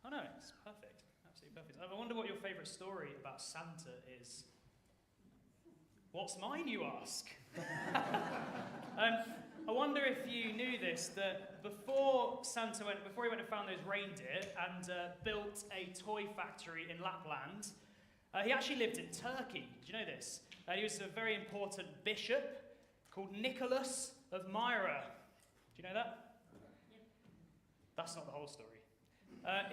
Oh no, it's perfect. Absolutely perfect. I wonder what your favourite story about Santa is. What's mine, you ask? I wonder if you knew this, that before he went and found those reindeer and built a toy factory in Lapland, he actually lived in Turkey. Did you know this? He was a very important bishop called Nicholas of Myra. Do you know that? Yeah. That's not the whole story.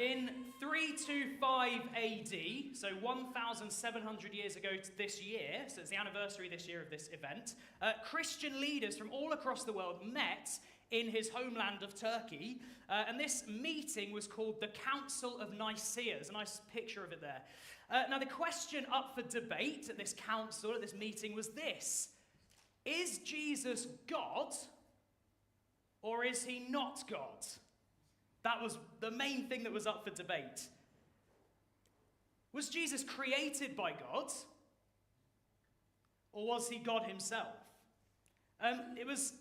In 325 AD, so 1,700 years ago to this year, so it's the anniversary this year of this event, Christian leaders from all across the world met in his homeland of Turkey, and this meeting was called the Council of Nicaea. There's a nice picture of it there. Now, the question up for debate at this council, at this meeting, was this: is Jesus God, or is he not God? That was the main thing that was up for debate. Was Jesus created by God? Or was he God himself? Is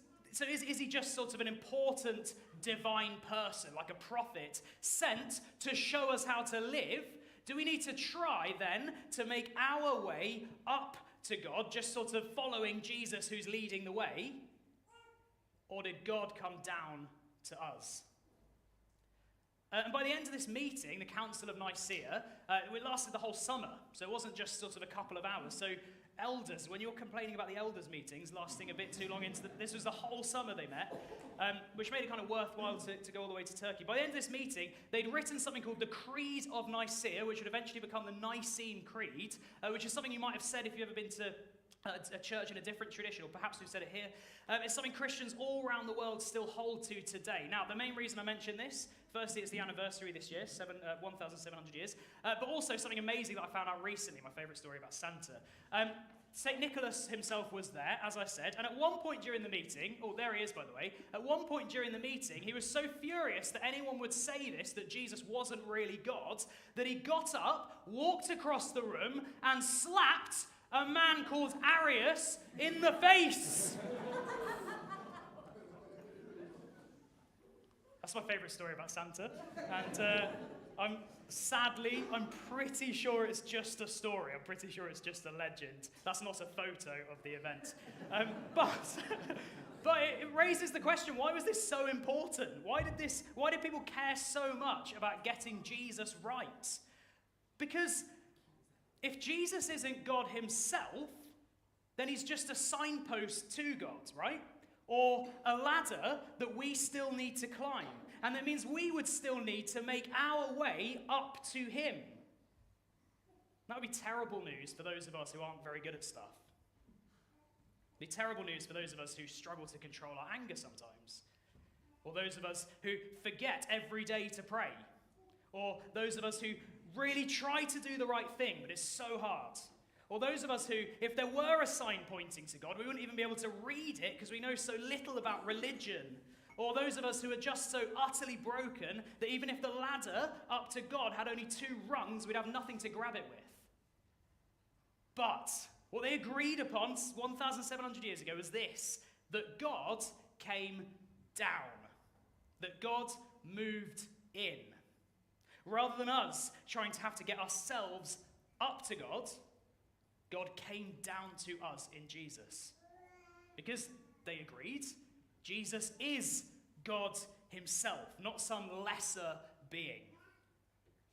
he just sort of an important divine person, like a prophet, sent to show us how to live? Do we need to try then to make our way up to God, just sort of following Jesus who's leading the way? Or did God come down to us? And by the end of this meeting, the Council of Nicaea, it lasted the whole summer. So it wasn't just sort of a couple of hours. So elders, when you're complaining about the elders' meetings lasting a bit too long this was the whole summer they met, which made it kind of worthwhile to go all the way to Turkey. By the end of this meeting, they'd written something called the Creed of Nicaea, which would eventually become the Nicene Creed, which is something you might have said if you've ever been to a church in a different tradition, or perhaps we've said it here. It's something Christians all around the world still hold to today. Now, the main reason I mention this, firstly, it's the anniversary this year, 1,700 years, but also something amazing that I found out recently, my favourite story about Santa. St. Nicholas himself was there, as I said, and at one point during the meeting, there he is, by the way, at one point during the meeting, he was so furious that anyone would say this, that Jesus wasn't really God, that he got up, walked across the room, and slapped a man called Arius in the face. That's my favourite story about Santa. And I'm pretty sure it's just a story. I'm pretty sure it's just a legend. That's not a photo of the event. But it raises the question, why was this so important? Why did people care so much about getting Jesus right? Because if Jesus isn't God himself, then he's just a signpost to God, right? Or a ladder that we still need to climb. And that means we would still need to make our way up to him. That would be terrible news for those of us who aren't very good at stuff. It'd be terrible news for those of us who struggle to control our anger sometimes. Or those of us who forget every day to pray. Or those of us who really try to do the right thing, but it's so hard. Or those of us who, if there were a sign pointing to God, we wouldn't even be able to read it because we know so little about religion. Or those of us who are just so utterly broken that even if the ladder up to God had only 2 rungs, we'd have nothing to grab it with. But what they agreed upon 1,700 years ago was this, that God came down, that God moved in. Rather than us trying to have to get ourselves up to God, God came down to us in Jesus. Because they agreed, Jesus is God himself, not some lesser being.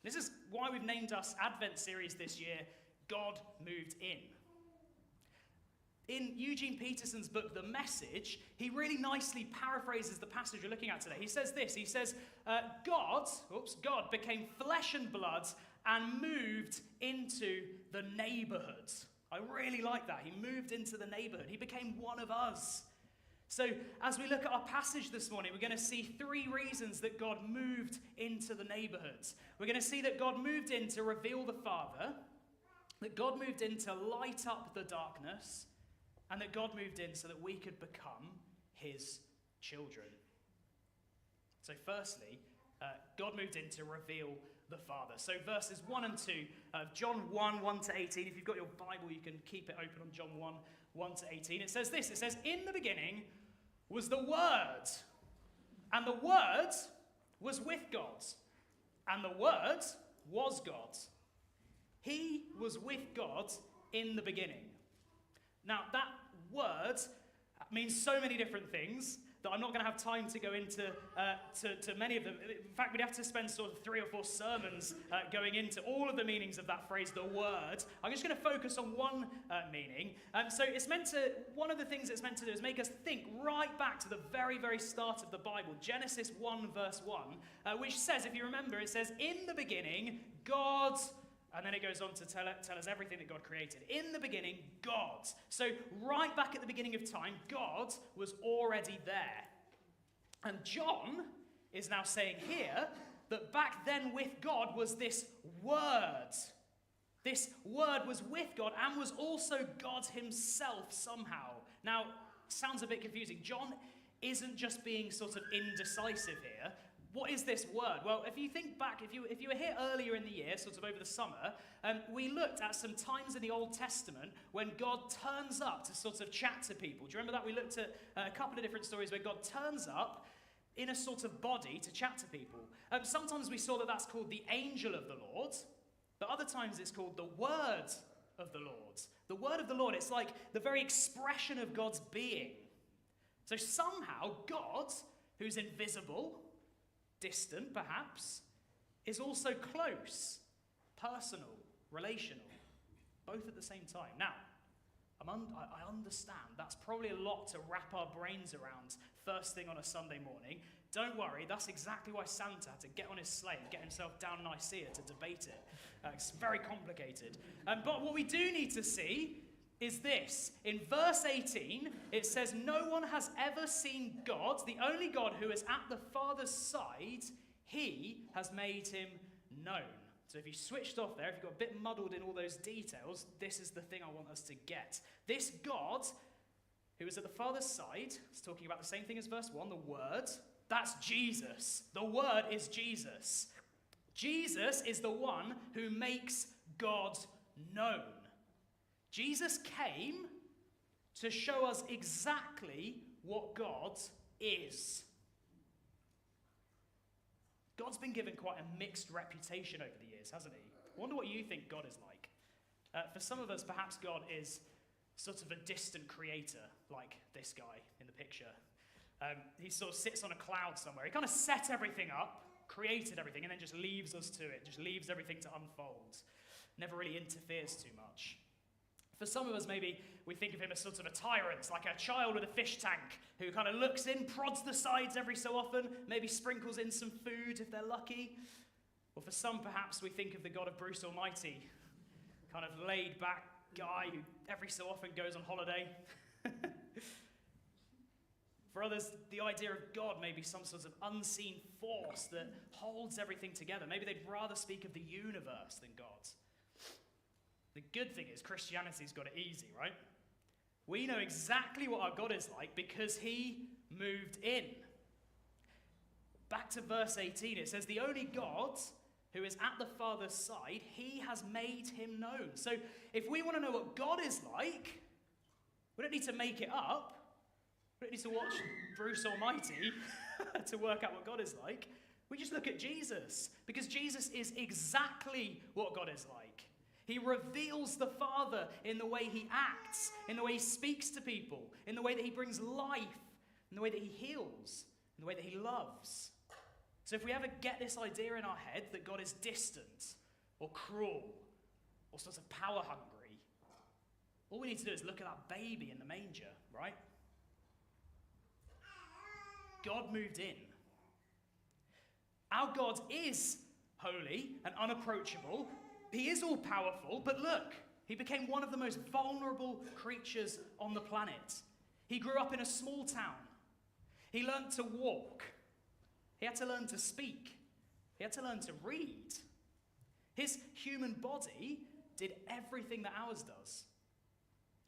This is why we've named us Advent series this year, God Moved In. In Eugene Peterson's book, The Message, he really nicely paraphrases the passage we're looking at today. He says this, he says, God became flesh and blood and moved into the neighborhood. I really like that. He moved into the neighborhood. He became one of us. So as we look at our passage this morning, we're going to see 3 reasons that God moved into the neighborhood. We're going to see that God moved in to reveal the Father, that God moved in to light up the darkness, and that God moved in so that we could become his children. So firstly, God moved in to reveal the Father. So verses 1 and 2 of John 1, 1 to 18. If you've got your Bible, you can keep it open on John 1, 1 to 18. It says this, it says, in the beginning was the Word, and the Word was with God, And the Word was God. He was with God in the beginning. Now, that word means so many different things that I'm not going to have time to go into to many of them. In fact, we'd have to spend sort of 3 or 4 sermons going into all of the meanings of that phrase, the word. I'm just going to focus on one meaning. So it's meant to, one of the things it's meant to do is make us think right back to the very, very start of the Bible, Genesis 1 verse 1, which says, if you remember, it says, in the beginning, God... And then it goes on to tell us everything that God created. In the beginning, God. So right back at the beginning of time, God was already there. And John is now saying here that back then with God was this Word. This Word was with God and was also God himself somehow. Now, sounds a bit confusing. John isn't just being sort of indecisive here. What is this word? Well, if you think back, if you were here earlier in the year, sort of over the summer, we looked at some times in the Old Testament when God turns up to sort of chat to people. Do you remember that? We looked at a couple of different stories where God turns up in a sort of body to chat to people. Sometimes we saw that that's called the angel of the Lord, but other times it's called the word of the Lord. The word of the Lord, it's like the very expression of God's being. So somehow God, who's invisible, distant, perhaps, is also close, personal, relational, both at the same time. Now, I understand that's probably a lot to wrap our brains around first thing on a Sunday morning. Don't worry, that's exactly why Santa had to get on his sleigh and get himself down Nicaea to debate it. It's very complicated. But what we do need to see is this. In verse 18, it says, no one has ever seen God, the only God who is at the Father's side, he has made him known. So if you switched off there, if you got a bit muddled in all those details, this is the thing I want us to get. This God, who is at the Father's side, is talking about the same thing as verse 1, the Word. That's Jesus. The Word is Jesus. Jesus is the one who makes God known. Jesus came to show us exactly what God is. God's been given quite a mixed reputation over the years, hasn't he? I wonder what you think God is like. For some of us, perhaps God is sort of a distant creator, like this guy in the picture. He sort of sits on a cloud somewhere. He kind of set everything up, created everything, and then just leaves us to it, just leaves everything to unfold. Never really interferes too much. For some of us, maybe we think of him as sort of a tyrant, like a child with a fish tank, who kind of looks in, prods the sides every so often, maybe sprinkles in some food if they're lucky. Or for some, perhaps we think of the God of Bruce Almighty, kind of laid-back guy who every so often goes on holiday. For others, the idea of God may be some sort of unseen force that holds everything together. Maybe they'd rather speak of the universe than God. The good thing is Christianity's got it easy, right? We know exactly what our God is like because he moved in. Back to verse 18, it says, the only God who is at the Father's side, he has made him known. So if we want to know what God is like, we don't need to make it up. We don't need to watch Bruce Almighty to work out what God is like. We just look at Jesus, because Jesus is exactly what God is like. He reveals the Father in the way he acts, in the way he speaks to people, in the way that he brings life, in the way that he heals, in the way that he loves. So if we ever get this idea in our head that God is distant or cruel or sort of power hungry, all we need to do is look at that baby in the manger, right? God moved in. Our God is holy and unapproachable. He is all-powerful, but look, he became one of the most vulnerable creatures on the planet. He grew up in a small town. He learned to walk. He had to learn to speak. He had to learn to read. His human body did everything that ours does.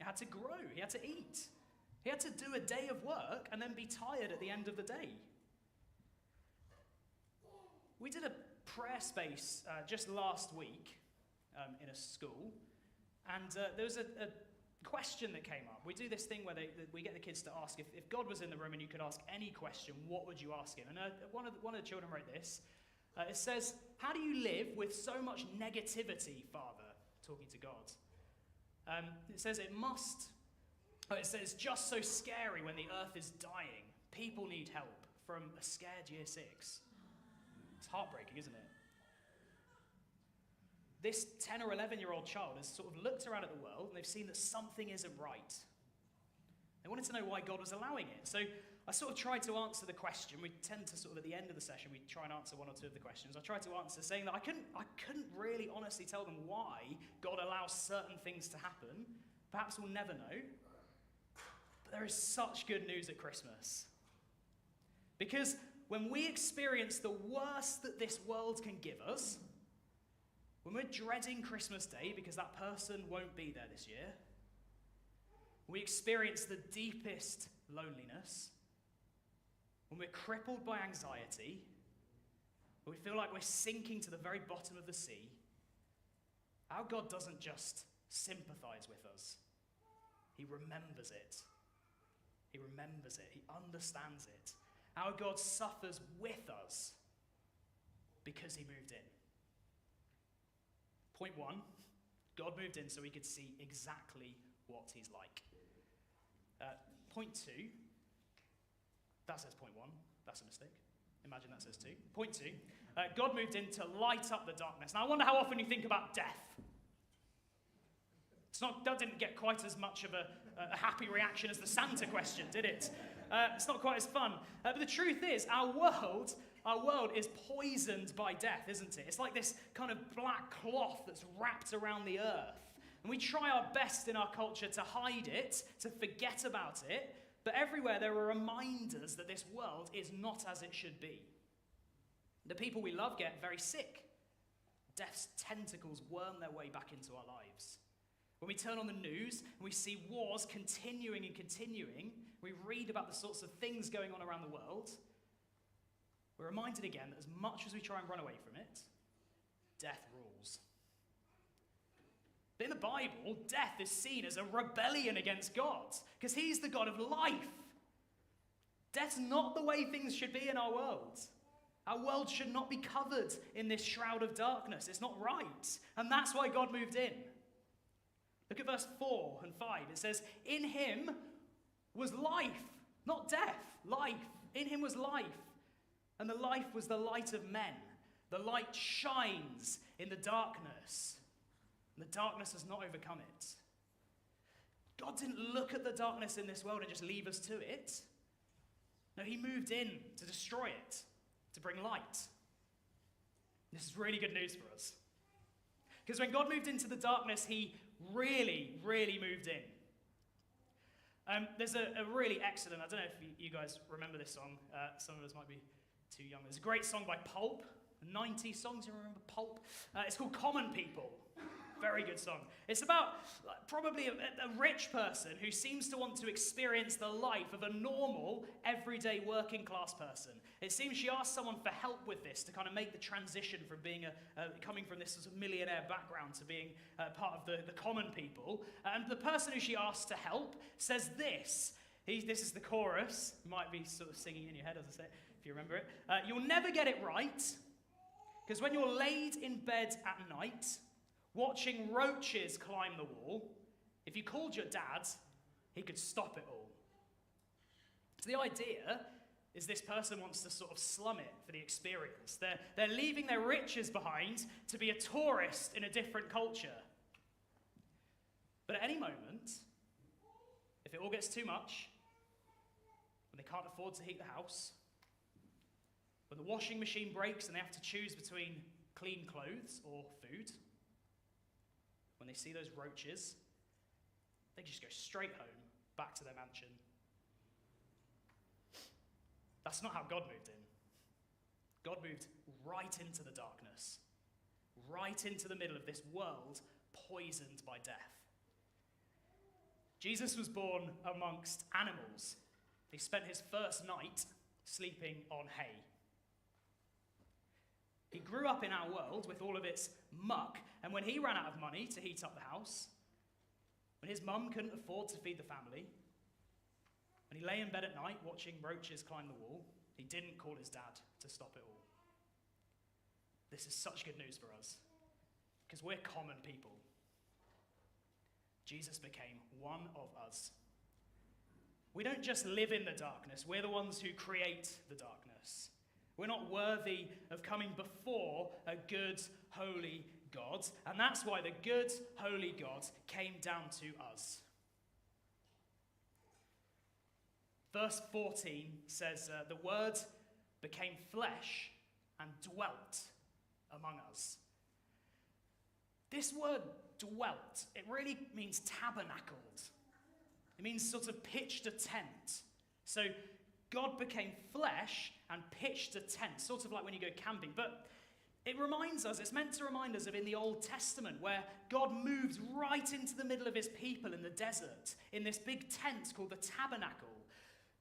It had to grow. He had to eat. He had to do a day of work and then be tired at the end of the day. We did a prayer space just last week in a school, and there was a question that came up. We do this thing where we get the kids to ask, if God was in the room and you could ask any question, what would you ask him? And one of the children wrote this. It says, how do you live with so much negativity, Father? Talking to God. It says it says, just so scary when the earth is dying. People need help, from a scared year 6. It's heartbreaking, isn't it? This 10 or 11-year-old child has sort of looked around at the world and they've seen that something isn't right. They wanted to know why God was allowing it. So I sort of tried to answer the question. We tend to sort of, at the end of the session, we try and answer one or two of the questions. I tried to answer saying that I couldn't really honestly tell them why God allows certain things to happen. Perhaps we'll never know. But there is such good news at Christmas. Because when we experience the worst that this world can give us, when we're dreading Christmas Day because that person won't be there this year, we experience the deepest loneliness, when we're crippled by anxiety, when we feel like we're sinking to the very bottom of the sea, our God doesn't just sympathize with us. He remembers it. He remembers it. He understands it. Our God suffers with us because he moved in. Point 1, God moved in so we could see exactly what he's like. Point 2, that says point 1. That's a mistake. Imagine that says 2. Point 2, God moved in to light up the darkness. Now, I wonder how often you think about death. That didn't get quite as much of a happy reaction as the Santa question, did it? It's not quite as fun. But the truth is, our world is poisoned by death, isn't it? It's like this kind of black cloth that's wrapped around the earth. And we try our best in our culture to hide it, to forget about it, but everywhere there are reminders that this world is not as it should be. The people we love get very sick. Death's tentacles worm their way back into our lives. When we turn on the news and we see wars continuing and continuing, we read about the sorts of things going on around the world, we're reminded again that as much as we try and run away from it, death rules. But in the Bible, death is seen as a rebellion against God, because he's the God of life. Death's not the way things should be in our world. Our world should not be covered in this shroud of darkness. It's not right. And that's why God moved in. Look at verse 4 and 5. It says, in him was life, not death, life. In him was life. And the life was the light of men. The light shines in the darkness. And the darkness has not overcome it. God didn't look at the darkness in this world and just leave us to it. No, he moved in to destroy it, to bring light. This is really good news for us. Because when God moved into the darkness, he really, really moved in. There's a really excellent, I don't know if you guys remember this song. Some of us might be too young. There's a great song by Pulp. 90 songs, you remember Pulp? It's called Common People. Very good song. It's about probably a rich person who seems to want to experience the life of a normal, everyday working class person. It seems she asked someone for help with this to kind of make the transition from being coming from this sort of millionaire background to being part of the common people. And the person who she asked to help says this. This is the chorus. You might be sort of singing in your head as I say it, if you remember it. You'll never get it right, because when you're laid in bed at night, watching roaches climb the wall, if you called your dad, he could stop it all. So the idea is this person wants to sort of slum it for the experience. They're leaving their riches behind to be a tourist in a different culture. But at any moment, if it all gets too much, when they can't afford to heat the house, when the washing machine breaks and they have to choose between clean clothes or food, when they see those roaches, they just go straight home, back to their mansion. That's not how God moved in. God moved right into the darkness, right into the middle of this world poisoned by death. Jesus was born amongst animals. He spent his first night sleeping on hay. He grew up in our world with all of its muck, and when he ran out of money to heat up the house, when his mum couldn't afford to feed the family, when he lay in bed at night watching roaches climb the wall, he didn't call his dad to stop it all. this is such good news for us, because we're common people. Jesus became one of us. We don't just live in the darkness, we're the ones who create the darkness. We're not worthy of coming before a good, holy God, and that's why the good, holy God came down to us. Verse 14 says, the Word became flesh and dwelt among us. This word dwelt, it really means tabernacled. It means sort of pitched a tent. So God became flesh and pitched a tent, sort of like when you go camping. But it reminds us, it's meant to remind us of in the Old Testament, where God moved right into the middle of his people in the desert, in this big tent called the tabernacle.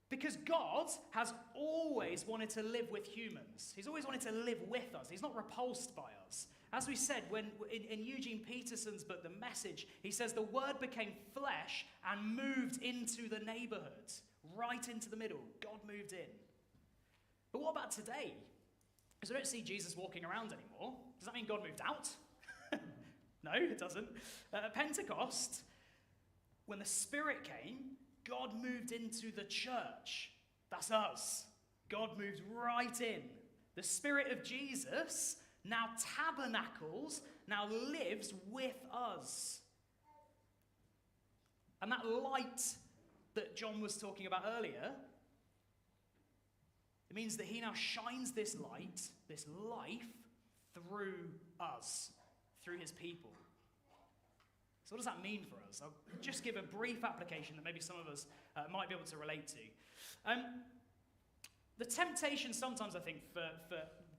Because God has always wanted to live with humans. He's always wanted to live with us. He's not repulsed by us. As we said, when in Eugene Peterson's book, The Message, he says the Word became flesh and moved into the neighborhood, right into the middle. God moved in. But what about today? Because we don't see Jesus walking around anymore. Does that mean God moved out? No, it doesn't. At Pentecost, when the Spirit came, God moved into the church. That's us. God moved right in. The Spirit of Jesus now tabernacles, now lives with us. And that light that John was talking about earlier, it means that he now shines this light, this life, through us, through his people. So what does that mean for us? I'll just give a brief application that maybe some of us might be able to relate to. The temptation sometimes, I think, for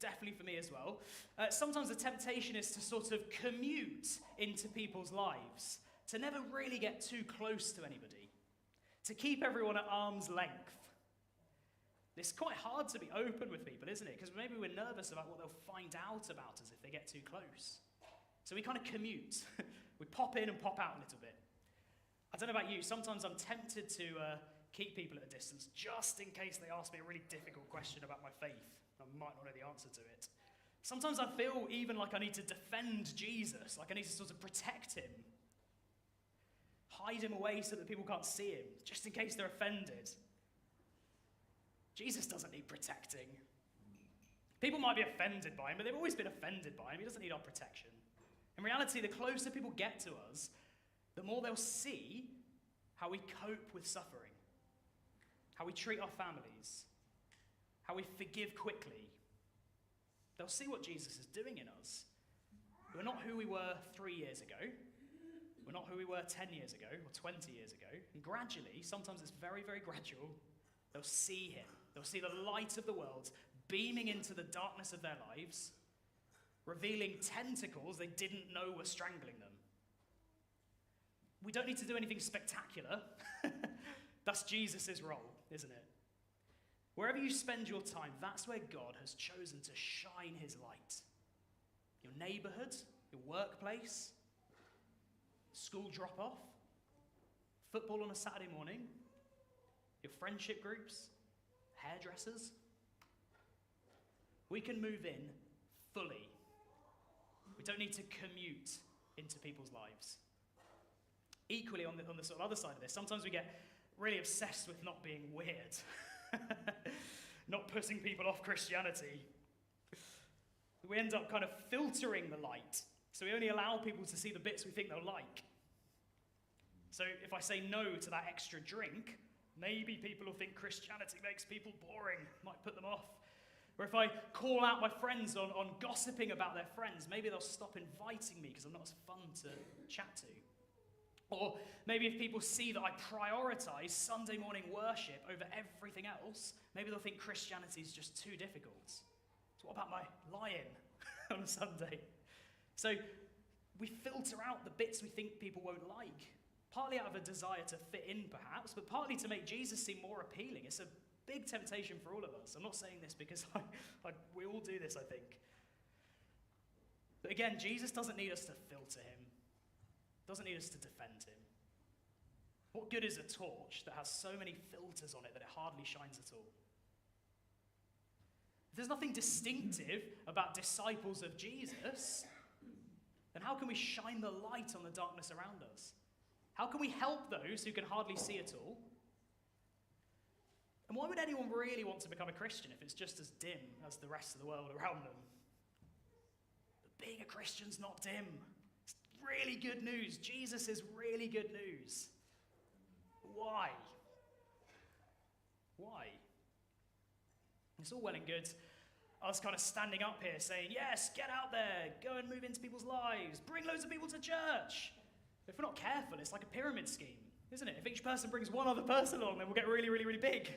definitely for me as well, sometimes the temptation is to sort of commute into people's lives, to never really get too close to anybody, to keep everyone at arm's length. It's quite hard to be open with people, isn't it? Because maybe we're nervous about what they'll find out about us if they get too close. So we kind of commute. We pop in and pop out a little bit. I don't know about you, sometimes I'm tempted to keep people at a distance just in case they ask me a really difficult question about my faith. I might not know the answer to it. Sometimes I feel even like I need to defend Jesus, like I need to sort of protect him. Hide him away so that people can't see him, just in case they're offended. Jesus doesn't need protecting. People might be offended by him, but they've always been offended by him. He doesn't need our protection. In reality, the closer people get to us, the more they'll see how we cope with suffering, how we treat our families, how we forgive quickly. They'll see what Jesus is doing in us. We're not who we were 3 years ago. We're not who we were 10 years ago or 20 years ago. And gradually, sometimes it's very, very gradual, they'll see him. They'll see the light of the world beaming into the darkness of their lives, revealing tentacles they didn't know were strangling them. We don't need to do anything spectacular. That's Jesus' role, isn't it? Wherever you spend your time, that's where God has chosen to shine his light. Your neighborhood, your workplace, school drop-off, football on a Saturday morning, your friendship groups, hairdressers. We can move in fully. We don't need to commute into people's lives. Equally, on the sort of other side of this, sometimes we get really obsessed with not being weird, not putting people off Christianity. We end up kind of filtering the light, so we only allow people to see the bits we think they'll like. So if I say no to that extra drink, maybe people will think Christianity makes people boring, might put them off. Or if I call out my friends on gossiping about their friends, maybe they'll stop inviting me because I'm not as fun to chat to. Or maybe if people see that I prioritize Sunday morning worship over everything else, maybe they'll think Christianity is just too difficult. So what about my lying on a Sunday? So we filter out the bits we think people won't like, partly out of a desire to fit in perhaps, but partly to make Jesus seem more appealing. It's a big temptation for all of us. I'm not saying this because we all do this, I think. But again, Jesus doesn't need us to filter him. Doesn't need us to defend him. What good is a torch that has so many filters on it that it hardly shines at all? If there's nothing distinctive about disciples of Jesus, then how can we shine the light on the darkness around us? How can we help those who can hardly see at all? And why would anyone really want to become a Christian if it's just as dim as the rest of the world around them? But being a Christian's not dim. It's really good news. Jesus is really good news. Why? Why? It's all well and good us kind of standing up here saying, yes, get out there, go and move into people's lives, bring loads of people to church. If we're not careful, it's like a pyramid scheme, isn't it? If each person brings one other person along, then we'll get really, really, really big.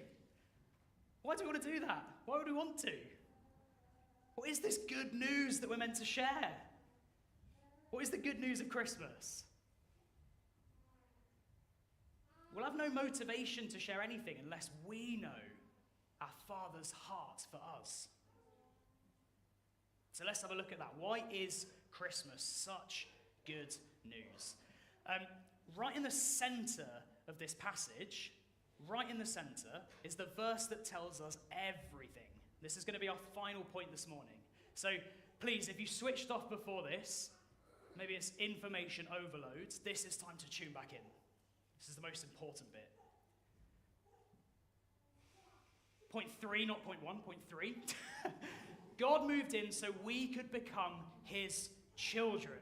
Why do we want to do that? Why would we want to? What is this good news that we're meant to share? What is the good news of Christmas? We'll have no motivation to share anything unless we know our Father's heart for us. So let's have a look at that. Why is Christmas such good news? Right in the centre of this passage, right in the centre, is the verse that tells us everything. This is going to be our final point this morning. So please, if you switched off before this, maybe it's information overload, this is time to tune back in. This is the most important bit. Point 3, not point 1, point 3. God moved in so we could become his children.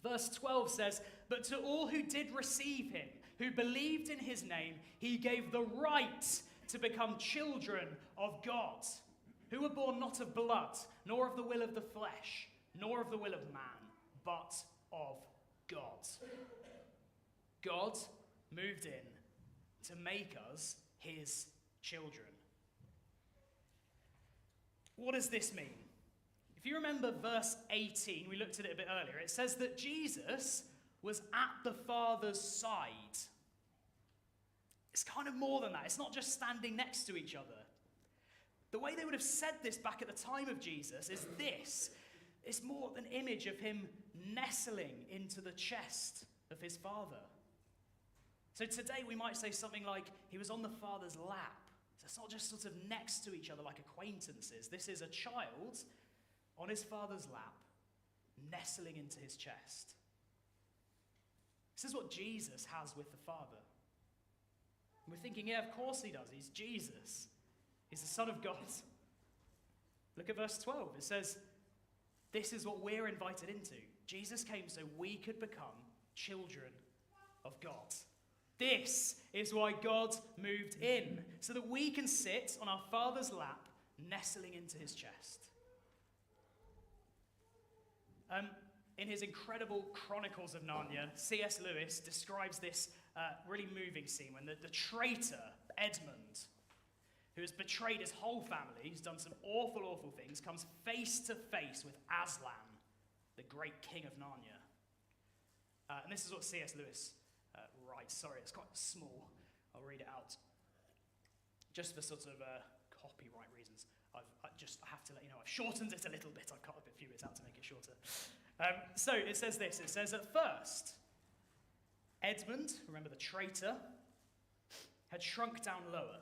Verse 12 says, but to all who did receive him, who believed in his name, he gave the right to become children of God, who were born not of blood, nor of the will of the flesh, nor of the will of man, but of God. God moved in to make us his children. What does this mean? If you remember verse 18, we looked at it a bit earlier, it says that Jesus was at the Father's side. It's kind of more than that. It's not just standing next to each other. The way they would have said this back at the time of Jesus is this. It's more an image of him nestling into the chest of his Father. So today we might say something like, he was on the Father's lap. So it's not just sort of next to each other like acquaintances. This is a child on his Father's lap, nestling into his chest. This is what Jesus has with the Father. And we're thinking, yeah, of course he does. He's Jesus. He's the Son of God. Look at verse 12. It says, this is what we're invited into. Jesus came so we could become children of God. This is why God moved in, so that we can sit on our Father's lap, nestling into his chest. In his incredible Chronicles of Narnia, C.S. Lewis describes this really moving scene when the traitor, Edmund, who has betrayed his whole family, who's done some awful, awful things, comes face to face with Aslan, the great king of Narnia. And this is what C.S. Lewis writes. Sorry, it's quite small. I'll read it out. Just for sort of copyright reasons. I have to let you know, I've shortened it a little bit. I've cut up a few bits out to make it shorter. So it says this. It says, at first, Edmund, remember the traitor, had shrunk down lower.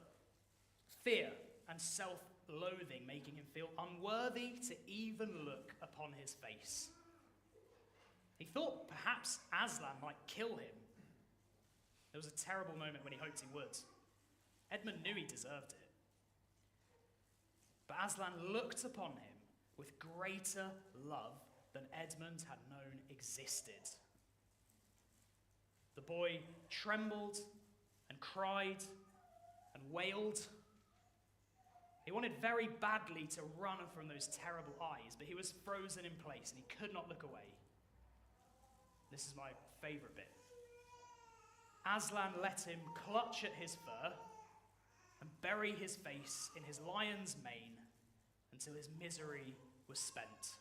Fear and self-loathing making him feel unworthy to even look upon his face. He thought perhaps Aslan might kill him. There was a terrible moment when he hoped he would. Edmund knew he deserved it. But Aslan looked upon him with greater love than Edmund had known existed. The boy trembled and cried and wailed. He wanted very badly to run from those terrible eyes, but he was frozen in place and he could not look away. This is my favourite bit. Aslan let him clutch at his fur and bury his face in his lion's mane until his misery was spent.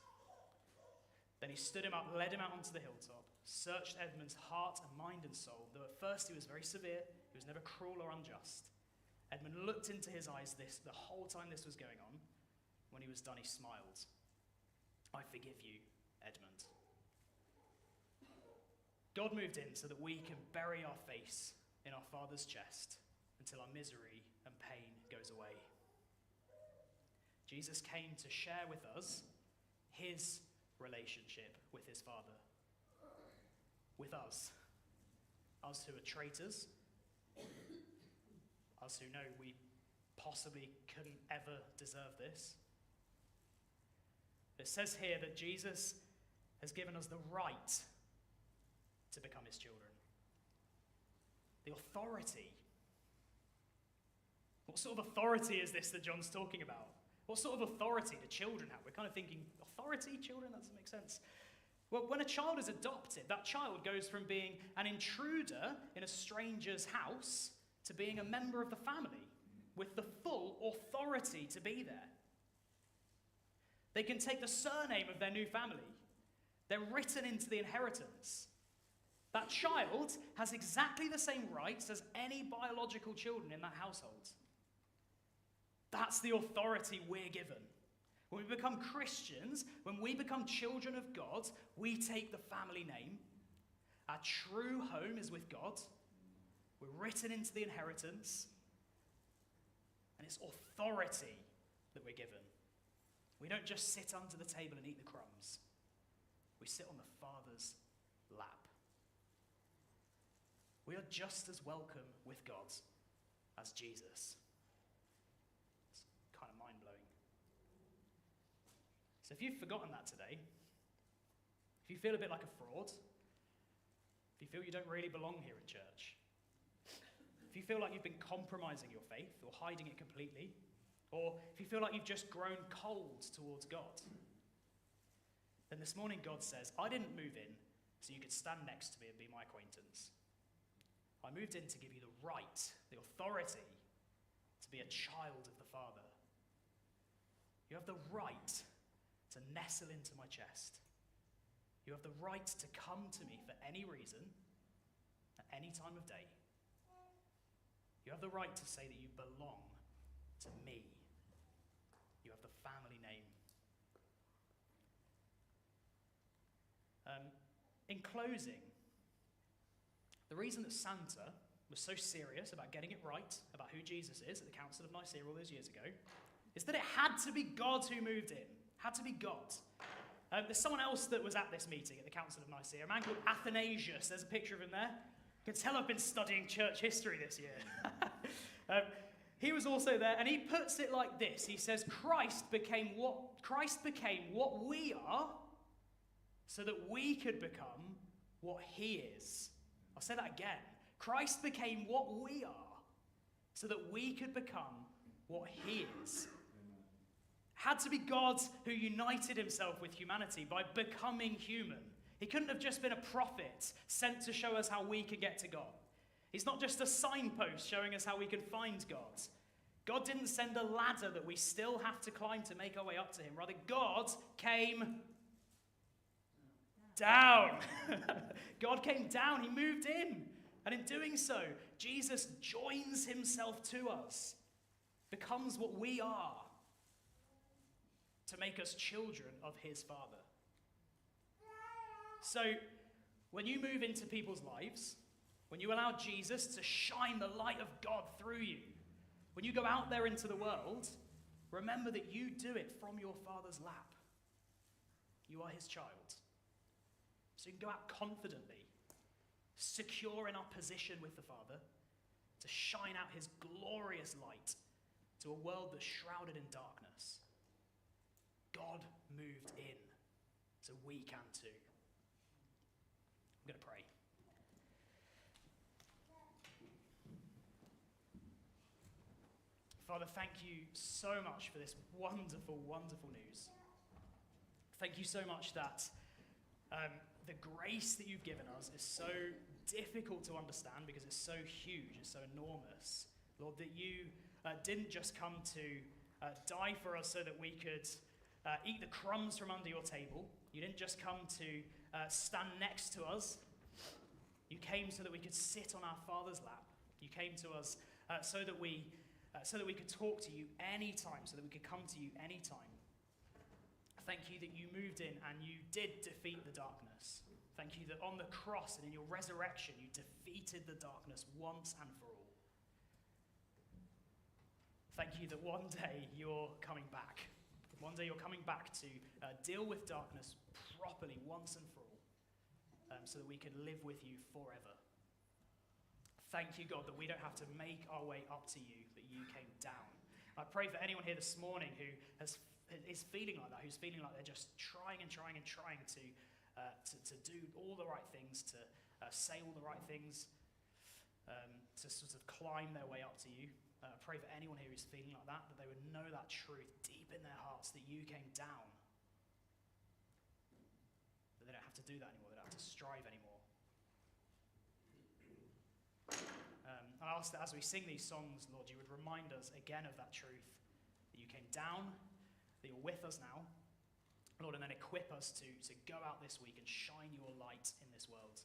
Then he stood him up, led him out onto the hilltop, searched Edmund's heart and mind and soul, though at first he was very severe, he was never cruel or unjust. Edmund looked into his eyes the whole time this was going on. When he was done, he smiled. I forgive you, Edmund. God moved in so that we can bury our face in our Father's chest until our misery and pain goes away. Jesus came to share with us his relationship with his Father. With us. Us who are traitors. Us who know we possibly couldn't ever deserve this. It says here that Jesus has given us the right to become his children. The authority. What sort of authority is this that John's talking about? What sort of authority do children have? We're kind of thinking, authority, children? That doesn't make sense. Well, when a child is adopted, that child goes from being an intruder in a stranger's house to being a member of the family with the full authority to be there. They can take the surname of their new family. They're written into the inheritance. That child has exactly the same rights as any biological children in that household. That's the authority we're given. When we become Christians, when we become children of God, we take the family name. Our true home is with God. We're written into the inheritance. And it's authority that we're given. We don't just sit under the table and eat the crumbs. We sit on the Father's lap. We are just as welcome with God as Jesus. It's kind of mind-blowing. So if you've forgotten that today, if you feel a bit like a fraud, if you feel you don't really belong here in church, if you feel like you've been compromising your faith or hiding it completely, or if you feel like you've just grown cold towards God, then this morning God says, I didn't move in so you could stand next to me and be my acquaintance. I moved in to give you the right, the authority to be a child of the Father. You have the right to nestle into my chest. You have the right to come to me for any reason, at any time of day. You have the right to say that you belong to me. You have the family name. In closing, the reason that Santa was so serious about getting it right, about who Jesus is at the Council of Nicaea all those years ago, is that it had to be God who moved in. Had to be God. There's someone else that was at this meeting at the Council of Nicaea, a man called Athanasius. There's a picture of him there. You can tell I've been studying church history this year. He was also there, and he puts it like this. He says, Christ became what we are so that we could become what he is. I'll say that again. Christ became what we are so that we could become what he is. Had to be God who united himself with humanity by becoming human. He couldn't have just been a prophet sent to show us how we can get to God. He's not just a signpost showing us how we can find God. God didn't send a ladder that we still have to climb to make our way up to him. Rather, God came down. God came down. He moved in. And in doing so, Jesus joins himself to us, becomes what we are, to make us children of his Father. So, when you move into people's lives, when you allow Jesus to shine the light of God through you, when you go out there into the world, remember that you do it from your Father's lap. You are his child. So you can go out confidently, secure in our position with the Father, to shine out his glorious light to a world that's shrouded in darkness. God moved in, so we can too. I'm going to pray. Father, thank you so much for this wonderful, wonderful news. Thank you so much that the grace that you've given us is so difficult to understand because it's so huge, it's so enormous. Lord, that you didn't just come to die for us so that we could eat the crumbs from under your table. You didn't just come to stand next to us. You came so that we could sit on our Father's lap. You came to us so that we could talk to you anytime, so that we could come to you anytime. Thank you that you moved in and you did defeat the darkness. Thank you that on the cross and in your resurrection, you defeated the darkness once and for all. Thank you that one day you're coming back One day you're coming back to deal with darkness properly once and for all, so that we can live with you forever. Thank you, God, that we don't have to make our way up to you, that you came down. I pray for anyone here this morning who is feeling like that, who's feeling like they're just trying to do all the right things, to say all the right things, to sort of climb their way up to you. I pray for anyone here who's feeling like that they would know that truth deep in their hearts, that you came down. That they don't have to do that anymore, they don't have to strive anymore. I ask that as we sing these songs, Lord, you would remind us again of that truth, that you came down, that you're with us now, Lord, and then equip us to go out this week and shine your light in this world.